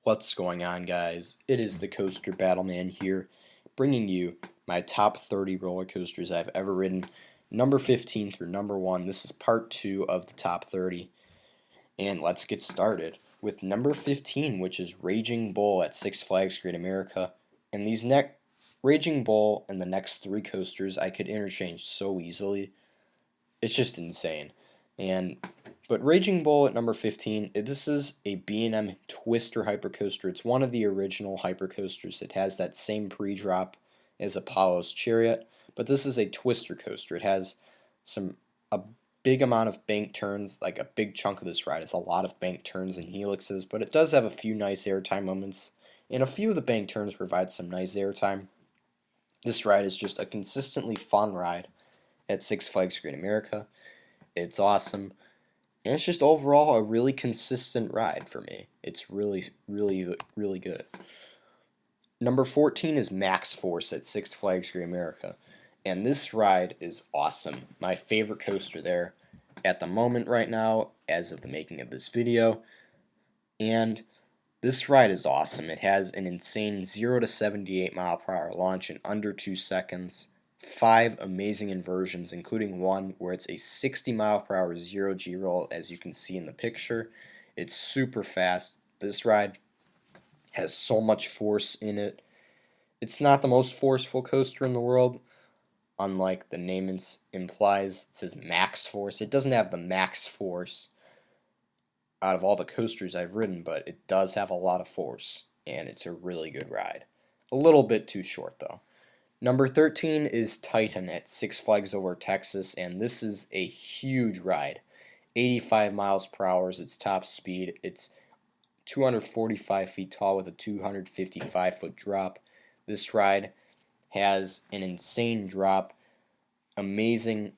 What's going on, guys? It is the Coaster Battleman here, bringing you my top 30 roller coasters I've ever ridden, number 15 through number 1. This is part 2 of the top 30, and let's get started with number 15, which is Raging Bull at Six Flags Great America. And Raging Bull and the next 3 coasters I could interchange so easily. It's just insane. But Raging Bull at number 15, this is a B&M Twister hypercoaster. It's one of the original hypercoasters. It has that same pre-drop as Apollo's Chariot, but this is a Twister coaster. It has a big amount of bank turns, like a big chunk of this ride is a lot of bank turns and helixes, but it does have a few nice airtime moments, and a few of the bank turns provide some nice airtime. This ride is just a consistently fun ride at Six Flags Great America. It's awesome. And it's just overall a really consistent ride for me. It's really, really, really good. Number 14 is Maxx Force at Six Flags Great America. And this ride is awesome. My favorite coaster there at the moment right now, as of the making of this video. And this ride is awesome. It has an insane 0 to 78 mile per hour launch in under 2 seconds. 5 amazing inversions, including one where it's a 60 mile per hour 0G roll, as you can see in the picture. It's super fast. This ride has so much force in it. It's not the most forceful coaster in the world, unlike the name implies. It says Maxx Force. It doesn't have the max force out of all the coasters I've ridden, but it does have a lot of force, and it's a really good ride. A little bit too short, though. Number 13 is Titan at Six Flags Over Texas, and this is a huge ride. 85 miles per hour is its top speed. It's 245 feet tall with a 255-foot drop. This ride has an insane drop, amazing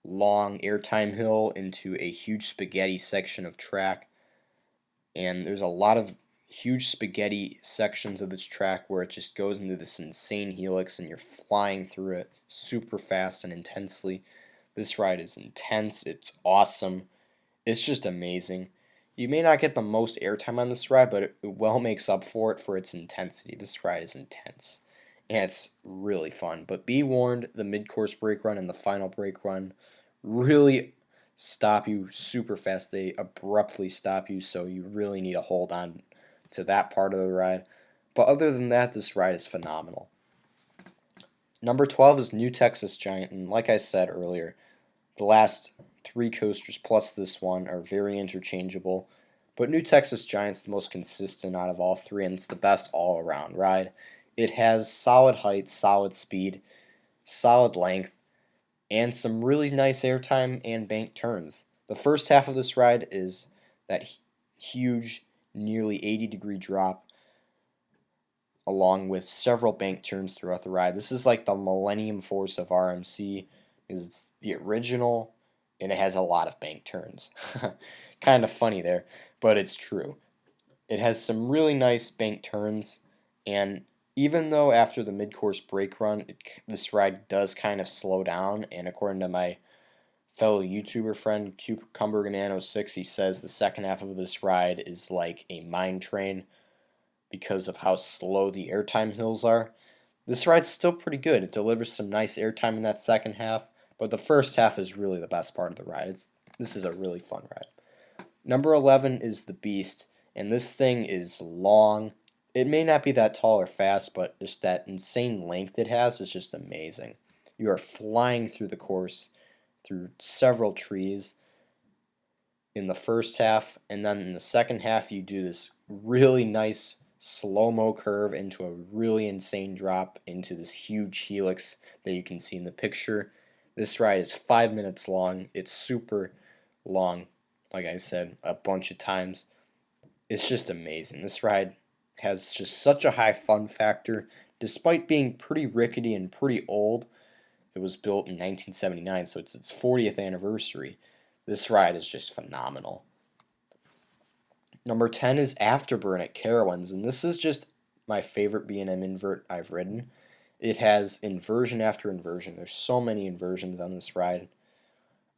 long airtime hill into a huge spaghetti section of track, and there's a lot of huge spaghetti sections of this track where it just goes into this insane helix and you're flying through it super fast and intensely. This ride is intense. It's awesome. It's just amazing. You may not get the most airtime on this ride, but it well makes up for it for its intensity. This ride is intense, and it's really fun. But be warned, the mid-course brake run and the final brake run really stop you super fast. They abruptly stop you, so you really need to hold on to that part of the ride. But other than that, this ride is phenomenal. Number 12 is New Texas Giant, and like I said earlier, the last 3 coasters plus this one are very interchangeable, but New Texas Giant's the most consistent out of all 3, and it's the best all-around ride. It has solid height, solid speed, solid length, and some really nice airtime and bank turns. The first half of this ride is that huge, nearly 80-degree drop, along with several bank turns throughout the ride. This is like the Millenium Force of RMC, because it's the original, and it has a lot of bank turns. Kind of funny there, but it's true. It has some really nice bank turns, and even though after the mid-course brake run, this ride does kind of slow down, and according to my fellow YouTuber friend Kumba06, he says the second half of this ride is like a mine train because of how slow the airtime hills are. This ride's still pretty good. It delivers some nice airtime in that second half, but the first half is really the best part of the ride. This is a really fun ride. Number 11 is the Beast, and this thing is long. It may not be that tall or fast, but just that insane length it has is just amazing. You are flying through the course, through several trees in the first half, and then in the second half you do this really nice slow-mo curve into a really insane drop into this huge helix that you can see in the picture. This ride is 5 minutes long. It's super long, like I said a bunch of times. It's just amazing. This ride has just such a high fun factor, despite being pretty rickety and pretty old. It was built in 1979, so it's its 40th anniversary. This ride is just phenomenal. Number 10 is Afterburn at Carowinds, and this is just my favorite B&M invert I've ridden. It has inversion after inversion. There's so many inversions on this ride.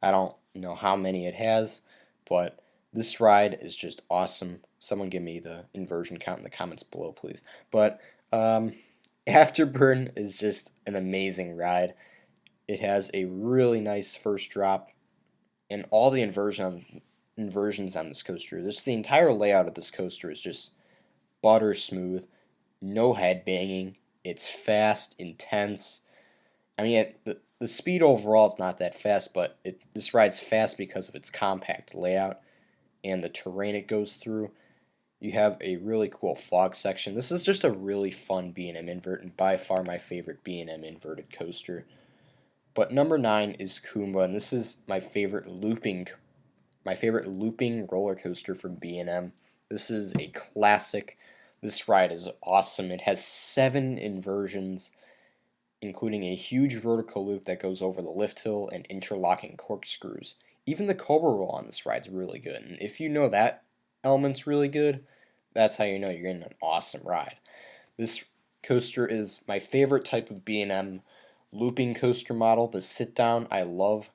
I don't know how many it has, but this ride is just awesome. Someone give me the inversion count in the comments below, please. But Afterburn is just an amazing ride. It has a really nice first drop, and all the inversions on this coaster. The entire layout of this coaster is just butter smooth, no head banging. It's fast, intense. I mean, the speed overall is not that fast, but this ride's fast because of its compact layout and the terrain it goes through. You have a really cool fog section. This is just a really fun B&M invert, and by far my favorite B&M inverted coaster. But number 9 is Kumba, and this is my favorite looping roller coaster from B&M. This is a classic. This ride is awesome. It has 7 inversions, including a huge vertical loop that goes over the lift hill and interlocking corkscrews. Even the Cobra roll on this ride is really good, and if you know that element's really good, that's how you know you're in an awesome ride. This coaster is my favorite type of B&M looping coaster model. The sit down I love,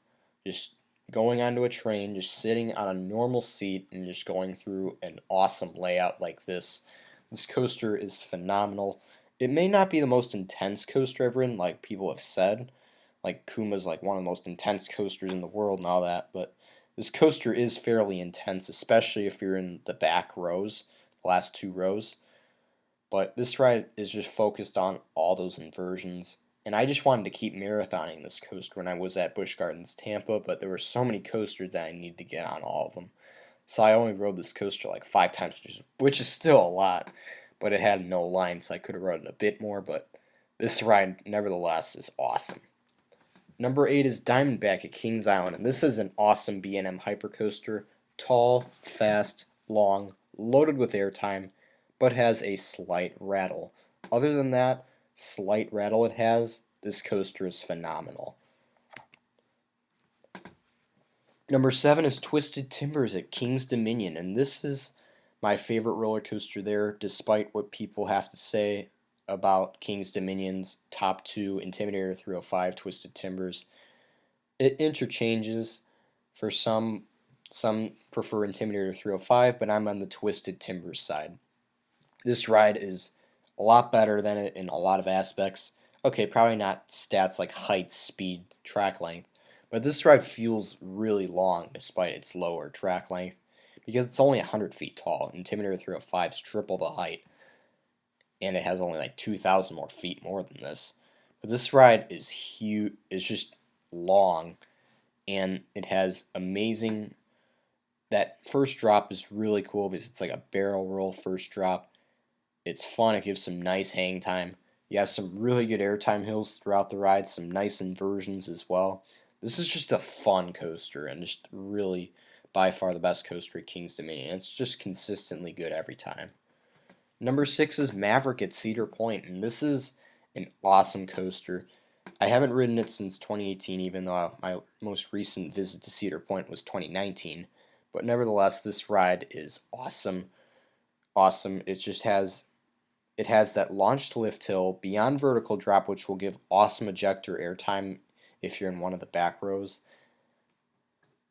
just going onto a train, just sitting on a normal seat and just going through an awesome layout like this. This coaster is phenomenal. It may not be the most intense coaster ever ridden, like people have said. Like Kumba's like one of the most intense coasters in the world and all that, but this coaster is fairly intense, especially if you're in the back rows, the last 2 rows. But this ride is just focused on all those inversions. And I just wanted to keep marathoning this coaster when I was at Busch Gardens Tampa, but there were so many coasters that I needed to get on all of them. So I only rode this coaster like 5 times, which is still a lot, but it had no line, so I could have rode it a bit more, but this ride, nevertheless, is awesome. Number 8 is Diamondback at Kings Island, and this is an awesome B&M hypercoaster. Tall, fast, long, loaded with airtime, but has a slight rattle. Other than that slight rattle it has, this coaster is phenomenal. Number 7 is Twisted Timbers at King's Dominion, and this is my favorite roller coaster there, despite what people have to say about King's Dominion's top 2, Intimidator 305, Twisted Timbers. It interchanges. For some prefer Intimidator 305, but I'm on the Twisted Timbers side. This ride is a lot better than it in a lot of aspects. Okay, probably not stats like height, speed, track length, but this ride feels really long despite its lower track length because it's only 100 feet tall. Intimidator 305 is triple the height, and it has only like 2,000 more feet more than this. But this ride is huge. It's just long, and it has amazing. That first drop is really cool because it's like a barrel roll first drop. It's fun. It gives some nice hang time. You have some really good airtime hills throughout the ride, some nice inversions as well. This is just a fun coaster and just really by far the best coaster at King's Dominion. It's just consistently good every time. Number 6 is Maverick at Cedar Point, and this is an awesome coaster. I haven't ridden it since 2018, even though my most recent visit to Cedar Point was 2019. But nevertheless, this ride is awesome. Awesome. It has that launched lift hill beyond vertical drop, which will give awesome ejector airtime if you're in one of the back rows.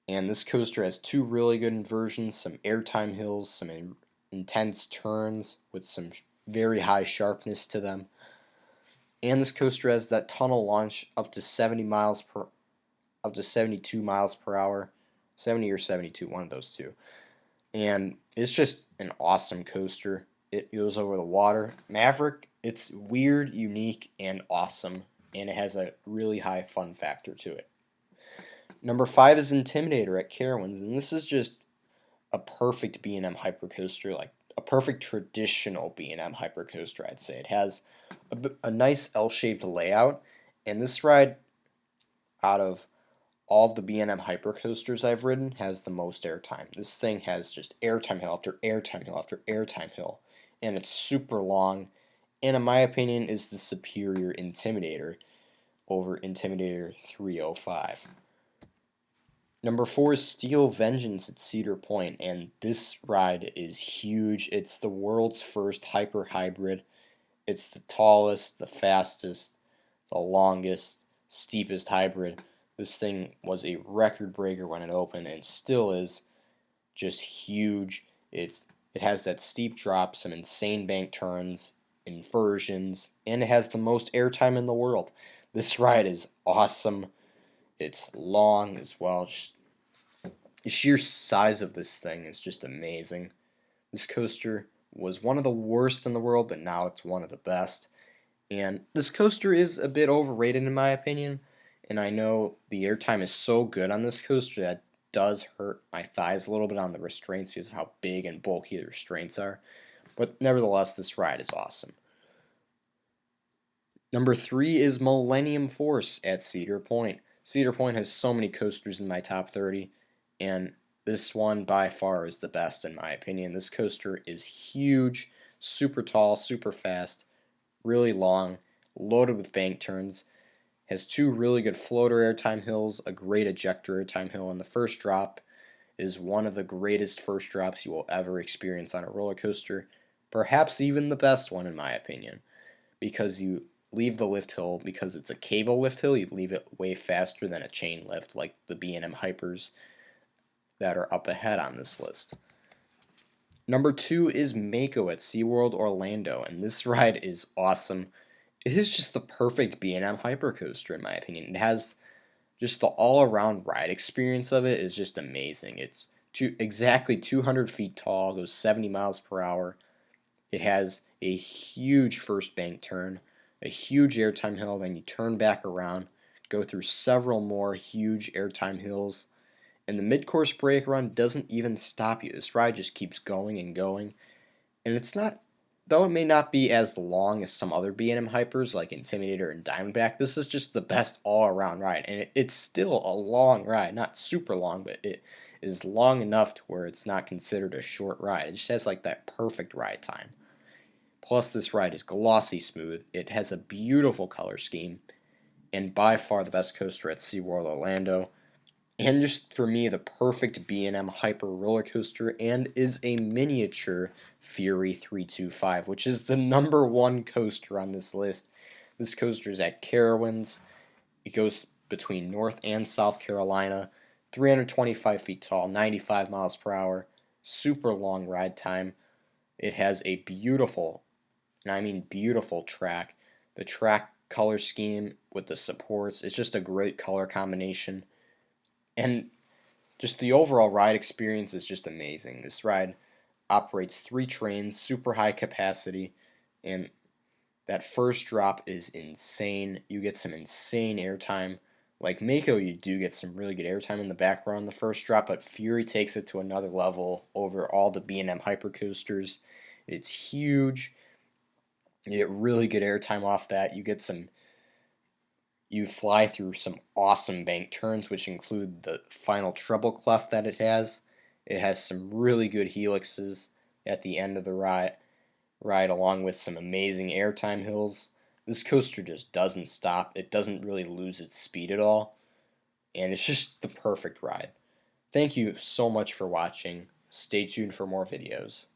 And this coaster has 2 really good inversions, some airtime hills, some intense turns with some very high sharpness to them. And this coaster has that tunnel launch up to 72 miles per hour, 70 or 72, one of those two. And it's just an awesome coaster. It goes over the water. Maverick, it's weird, unique, and awesome, and it has a really high fun factor to it. Number 5 is Intimidator at Carowinds, and this is just a perfect B&M hypercoaster, like a perfect traditional B&M hypercoaster, I'd say. It has a nice L-shaped layout, and this ride, out of all of the B&M hypercoasters I've ridden, has the most airtime. This thing has just airtime hill after airtime hill after airtime hill, and it's super long, and in my opinion is the superior Intimidator over Intimidator 305. Number 4 is Steel Vengeance at Cedar Point, and this ride is huge. It's the world's first hyper hybrid. It's the tallest, the fastest, the longest, steepest hybrid. This thing was a record breaker when it opened and still is just huge. It's It has that steep drop, some insane bank turns, inversions, and it has the most airtime in the world. This ride is awesome. It's long as well. Just the sheer size of this thing is just amazing. This coaster was one of the worst in the world, but now it's one of the best. And this coaster is a bit overrated in my opinion. And I know the airtime is so good on this coaster that does hurt my thighs a little bit on the restraints because of how big and bulky the restraints are. But nevertheless, this ride is awesome. Number 3 is Millenium Force at Cedar Point. Cedar Point has so many coasters in my top 30, and this one by far is the best in my opinion. This coaster is huge, super tall, super fast, really long, loaded with bank turns, has 2 really good floater airtime hills, a great ejector airtime hill, and the first drop is one of the greatest first drops you will ever experience on a roller coaster, perhaps even the best one in my opinion, because you leave the lift hill, because it's a cable lift hill, you leave it way faster than a chain lift like the B&M Hypers that are up ahead on this list. Number 2 is Mako at SeaWorld Orlando, and this ride is awesome. It is just the perfect B&M hypercoaster in my opinion. It has just the all-around ride experience of it is just amazing. It's exactly 200 feet tall, goes 70 miles per hour. It has a huge first bank turn, a huge airtime hill, then you turn back around, go through several more huge airtime hills, and the mid-course brake run doesn't even stop you. This ride just keeps going and going, and it's not, though it may not be as long as some other B&M hypers like Intimidator and Diamondback, this is just the best all-around ride, and it's still a long ride, not super long, but it is long enough to where it's not considered a short ride. It just has like that perfect ride time. Plus, this ride is glossy smooth, it has a beautiful color scheme, and by far the best coaster at SeaWorld Orlando. And just for me, the perfect B&M hyper roller coaster, and is a miniature Fury 325, which is the number 1 coaster on this list. This coaster is at Carowinds. It goes between North and South Carolina, 325 feet tall, 95 miles per hour, super long ride time. It has a beautiful, and I mean beautiful track. The track color scheme with the supports, it's just a great color combination. And just the overall ride experience is just amazing. This ride operates 3 trains, super high capacity, and that first drop is insane. You get some insane airtime. Like Mako, you do get some really good airtime in the background the first drop, but Fury takes it to another level over all the B&M hypercoasters. It's huge. You get really good airtime off that. You fly through some awesome bank turns, which include the final treble clef that it has. It has some really good helixes at the end of the ride along with some amazing airtime hills. This coaster just doesn't stop. It doesn't really lose its speed at all. And it's just the perfect ride. Thank you so much for watching. Stay tuned for more videos.